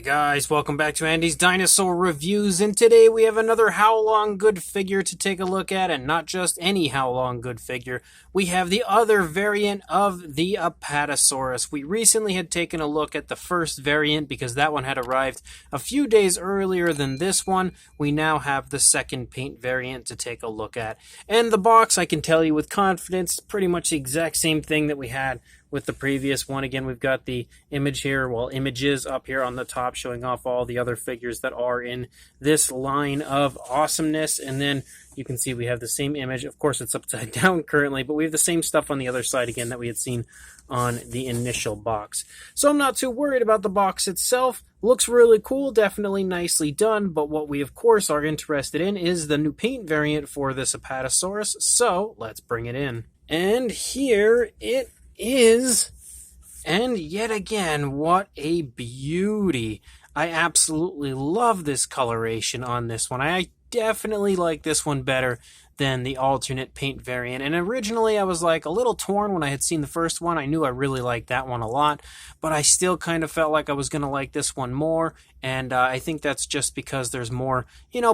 Guys, welcome back to Andy's Dinosaur Reviews, and today we have another Haolonggood figure to take a look at, and not just any Haolonggood figure. We have the other variant of the Apatosaurus. We recently had taken a look at the first variant because that one had arrived a few days earlier than this one. We now have the second paint variant to take a look at. And the box, I can tell you with confidence, pretty much the exact same thing that we had with the previous one. Again, we've got the image here, images up here on the top showing off all the other figures that are in this line of awesomeness. And then you can see we have the same image. Of course, it's upside down currently, but we have the same stuff on the other side again that we had seen on the initial box. So I'm not too worried about the box itself. Looks really cool, definitely nicely done, but what we of course are interested in is the new paint variant for this Apatosaurus. So let's bring it in. And here it is, and yet again, what a beauty. I absolutely love this coloration on this one. I definitely like this one better than the alternate paint variant. And originally I was like a little torn when I had seen the first one. I knew I really liked that one a lot, but I still kind of felt like I was going to like this one more. And I think that's just because there's more,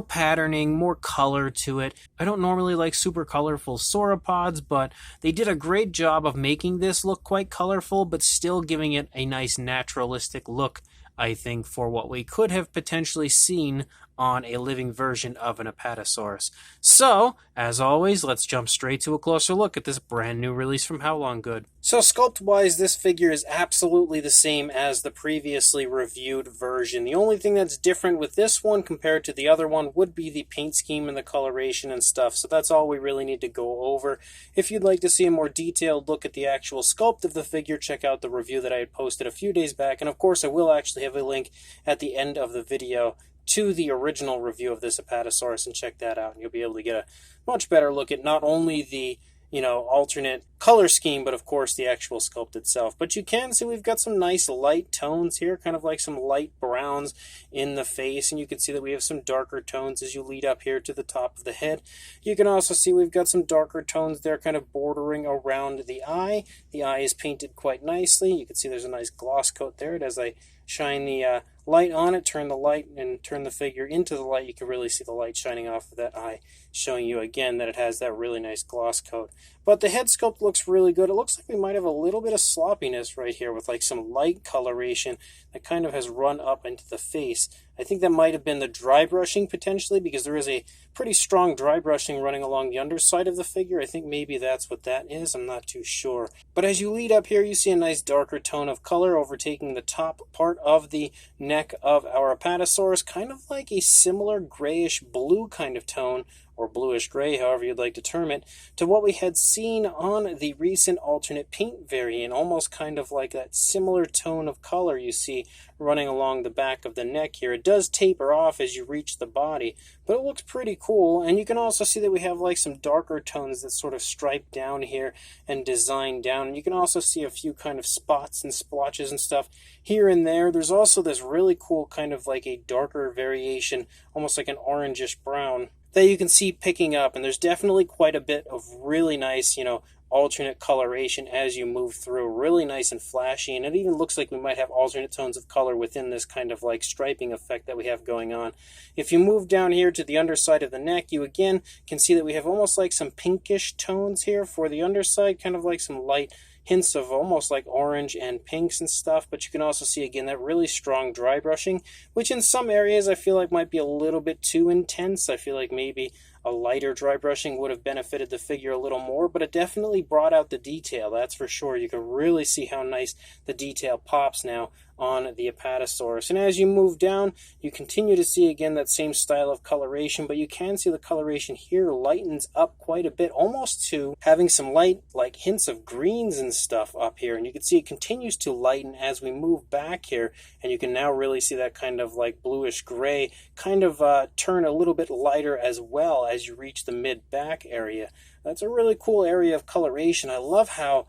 patterning, more color to it. I don't normally like super colorful sauropods, but they did a great job of making this look quite colorful, but still giving it a nice naturalistic look, I think, for what we could have potentially seen on a living version of an Apatosaurus. So, as always, let's jump straight to a closer look at this brand new release from Haolonggood. So sculpt-wise, this figure is absolutely the same as the previously reviewed version. The only thing that's different with this one compared to the other one would be the paint scheme and the coloration and stuff. So that's all we really need to go over. If you'd like to see a more detailed look at the actual sculpt of the figure, check out the review that I had posted a few days back. And of course, I will actually have a link at the end of the video to the original review of this Apatosaurus, and check that out, and you'll be able to get a much better look at not only the alternate color scheme, but of course the actual sculpt itself. But you can see we've got some nice light tones here, kind of like some light browns in the face, and you can see that we have some darker tones as you lead up here to the top of the head. You can also see we've got some darker tones there kind of bordering around the eye. The eye is painted quite nicely. You can see there's a nice gloss coat there. And as I shine the light on it, turn the light and turn the figure into the light, you can really see the light shining off of that eye, showing you again that it has that really nice gloss coat. But the head sculpt looks really good. It looks like we might have a little bit of sloppiness right here with like some light coloration that kind of has run up into the face. I think that might have been the dry brushing potentially, because there is a pretty strong dry brushing running along the underside of the figure. I think maybe that's what that is. I'm not too sure. But as you lead up here, you see a nice darker tone of color overtaking the top part of the neck of our Apatosaurus, kind of like a similar grayish blue kind of tone, or bluish gray, however you'd like to term it, to what we had seen on the recent alternate paint variant, almost kind of like that similar tone of color you see running along the back of the neck here. It does taper off as you reach the body, but it looks pretty cool. And you can also see that we have like some darker tones that sort of stripe down here and design down. And you can also see a few kind of spots and splotches and stuff here and there. There's also this really cool kind of like a darker variation, almost like an orangish brown, that you can see picking up, and there's definitely quite a bit of really nice, alternate coloration as you move through. Really nice and flashy, and it even looks like we might have alternate tones of color within this kind of like striping effect that we have going on. If you move down here to the underside of the neck, you again can see that we have almost like some pinkish tones here for the underside, kind of like some light hints of almost like orange and pinks and stuff. But you can also see again that really strong dry brushing, which in some areas I feel like might be a little bit too intense. I feel like maybe a lighter dry brushing would have benefited the figure a little more, but it definitely brought out the detail, that's for sure. You can really see how nice the detail pops now on the Apatosaurus. And as you move down, you continue to see again that same style of coloration, but you can see the coloration here lightens up quite a bit, almost to having some light like hints of greens and stuff up here. And you can see it continues to lighten as we move back here, and you can now really see that kind of like bluish gray kind of turn a little bit lighter as well as you reach the mid-back area. That's a really cool area of coloration. I love how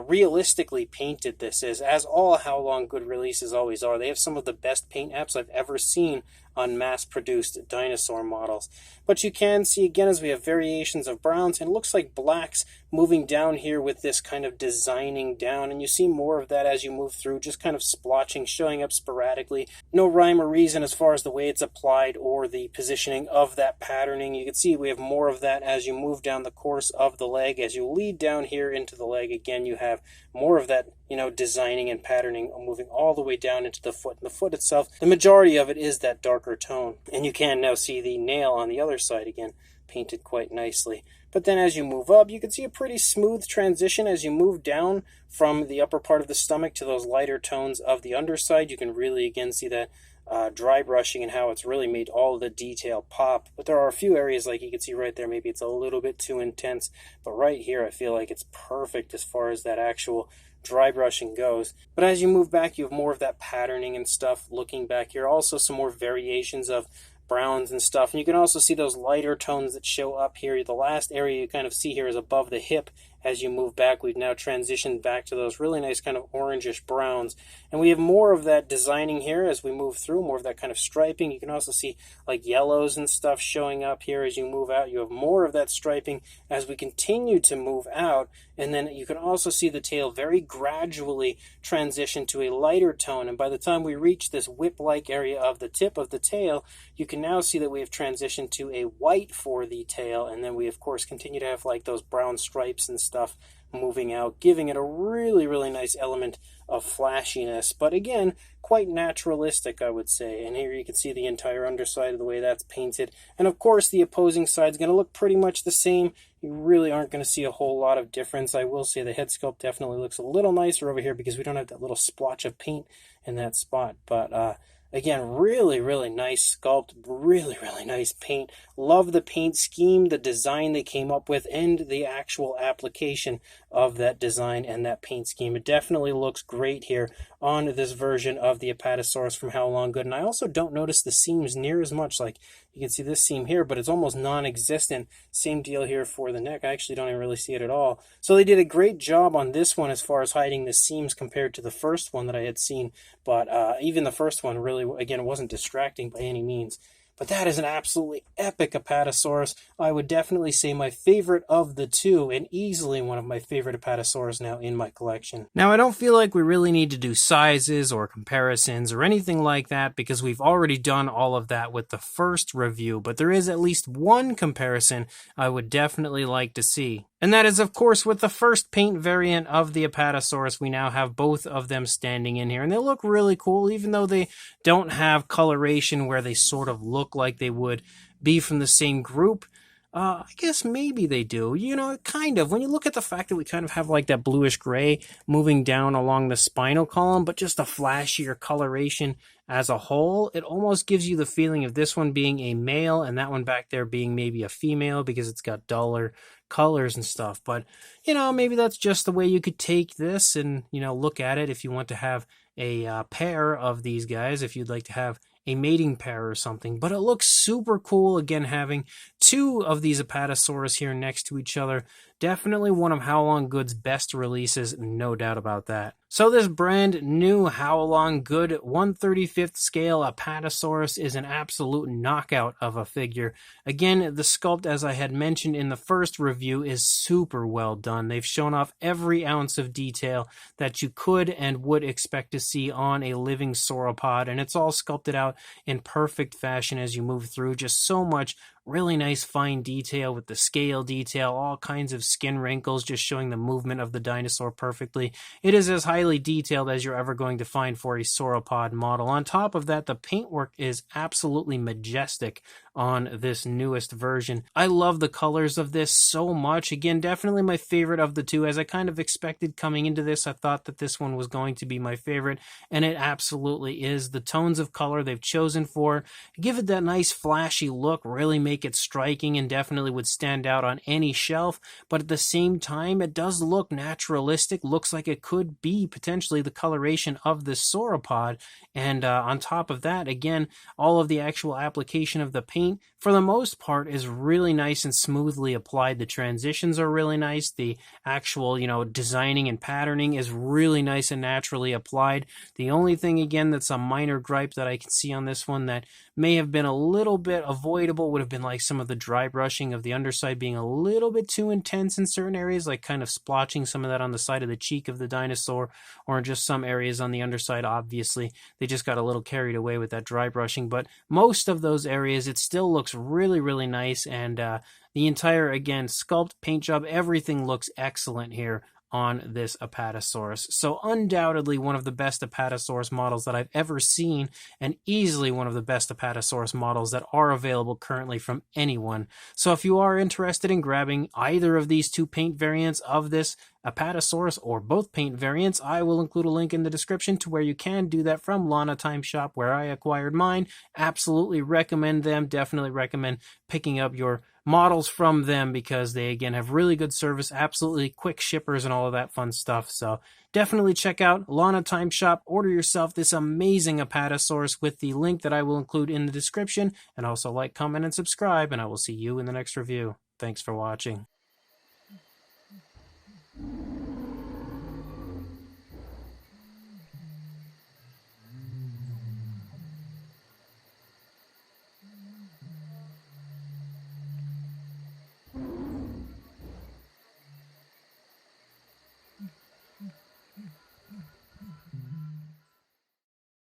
realistically painted this is, as all Haolonggood releases always are. They have some of the best paint apps I've ever seen on mass-produced dinosaur models. But you can see again as we have variations of browns, and it looks like blacks moving down here with this kind of designing down, and you see more of that as you move through, just kind of splotching, showing up sporadically. No rhyme or reason as far as the way it's applied or the positioning of that patterning. You can see we have more of that as you move down the course of the leg. As you lead down here into the leg, again, you have more of that, designing and patterning moving all the way down into the foot. And the foot itself, the majority of it is that darker tone. And you can now see the nail on the other side again, painted quite nicely. But then as you move up, you can see a pretty smooth transition as you move down from the upper part of the stomach to those lighter tones of the underside. You can really, again, see that dry brushing and how it's really made all of the detail pop. But there are a few areas, like you can see right there, maybe it's a little bit too intense. But right here, I feel like it's perfect as far as that actual dry brushing goes. But as you move back, you have more of that patterning and stuff looking back here. Also some more variations of browns and stuff. And you can also see those lighter tones that show up here. The last area you kind of see here is above the hip. As you move back, we've now transitioned back to those really nice kind of orangish browns. And we have more of that designing here as we move through, more of that kind of striping. You can also see like yellows and stuff showing up here as you move out. You have more of that striping as we continue to move out. And then you can also see the tail very gradually transition to a lighter tone. And by the time we reach this whip-like area of the tip of the tail, you can now see that we have transitioned to a white for the tail. And then we, of course, continue to have like those brown stripes and stuff moving out, giving it a really, really nice element of flashiness. But again, quite naturalistic, I would say. And here you can see the entire underside of the way that's painted. And of course, the opposing side is going to look pretty much the same. You really aren't going to see a whole lot of difference. I will say the head sculpt definitely looks a little nicer over here because we don't have that little splotch of paint in that spot. But again, really, really nice sculpt, really, really nice paint. Love the paint scheme, the design they came up with, and the actual application of that design and that paint scheme. It definitely looks great here on this version of the Apatosaurus from Haolonggood. And I also don't notice the seams near as much. Like you can see this seam here, but it's almost non-existent. Same deal here for the neck. I actually don't even really see it at all. So they did a great job on this one as far as hiding the seams compared to the first one that I had seen. But even the first one really, again, wasn't distracting by any means. But that is an absolutely epic Apatosaurus. I would definitely say my favorite of the two, and easily one of my favorite Apatosaurus now in my collection. Now, I don't feel like we really need to do sizes or comparisons or anything like that because we've already done all of that with the first review, but there is at least one comparison I would definitely like to see. And that is, of course, with the first paint variant of the Apatosaurus. We now have both of them standing in here, and they look really cool, even though they don't have coloration where they sort of look like they would be from the same group. I guess maybe they do, kind of. When you look at the fact that we kind of have like that bluish gray moving down along the spinal column, but just a flashier coloration as a whole, it almost gives you the feeling of this one being a male and that one back there being maybe a female because it's got duller colors and stuff. But, maybe that's just the way you could take this and, look at it if you want to have a pair of these guys, if you'd like to have a mating pair or something. But it looks super cool, again, having two of these Apatosaurus here next to each other. Definitely one of Haolonggood's best releases, no doubt about that. So this brand new Haolonggood 1/35th scale Apatosaurus is an absolute knockout of a figure. Again, the sculpt, as I had mentioned in the first review, is super well done. They've shown off every ounce of detail that you could and would expect to see on a living sauropod, and it's all sculpted out in perfect fashion as you move through. Just so much really nice fine detail with the scale detail, all kinds of skin wrinkles, just showing the movement of the dinosaur perfectly. It is as highly detailed as you're ever going to find for a sauropod model. On top of that, the paintwork is absolutely majestic on this newest version. I love the colors of this so much. Again, definitely my favorite of the two. As I kind of expected coming into this, I thought that this one was going to be my favorite, and it absolutely is. The tones of color they've chosen for give it that nice flashy look, really make it striking, and definitely would stand out on any shelf. But at the same time, it does look naturalistic, looks like it could be potentially the coloration of this sauropod. And on top of that, again, all of the actual application of the paint for the most part, is really nice and smoothly applied. The transitions are really nice. The actual, designing and patterning is really nice and naturally applied. The only thing, again, that's a minor gripe that I can see on this one that may have been a little bit avoidable would have been like some of the dry brushing of the underside being a little bit too intense in certain areas, like kind of splotching some of that on the side of the cheek of the dinosaur, or just some areas on the underside. Obviously, they just got a little carried away with that dry brushing, but most of those areas, it still looks really, really nice, and the entire, again, sculpt, paint job, everything looks excellent here on this Apatosaurus. So undoubtedly one of the best Apatosaurus models that I've ever seen, and easily one of the best Apatosaurus models that are available currently from anyone. So if you are interested in grabbing either of these two paint variants of this Apatosaurus, or both paint variants, I will include a link in the description to where you can do that from Lana Time Shop, where I acquired mine. Absolutely recommend them. Definitely recommend picking up your models from them, because they, again, have really good service, absolutely quick shippers, and all of that fun stuff. So definitely check out Lana Time Shop. Order yourself this amazing Apatosaurus with the link that I will include in the description. And also like, comment, and subscribe, and I will see you in the next review. Thanks for watching.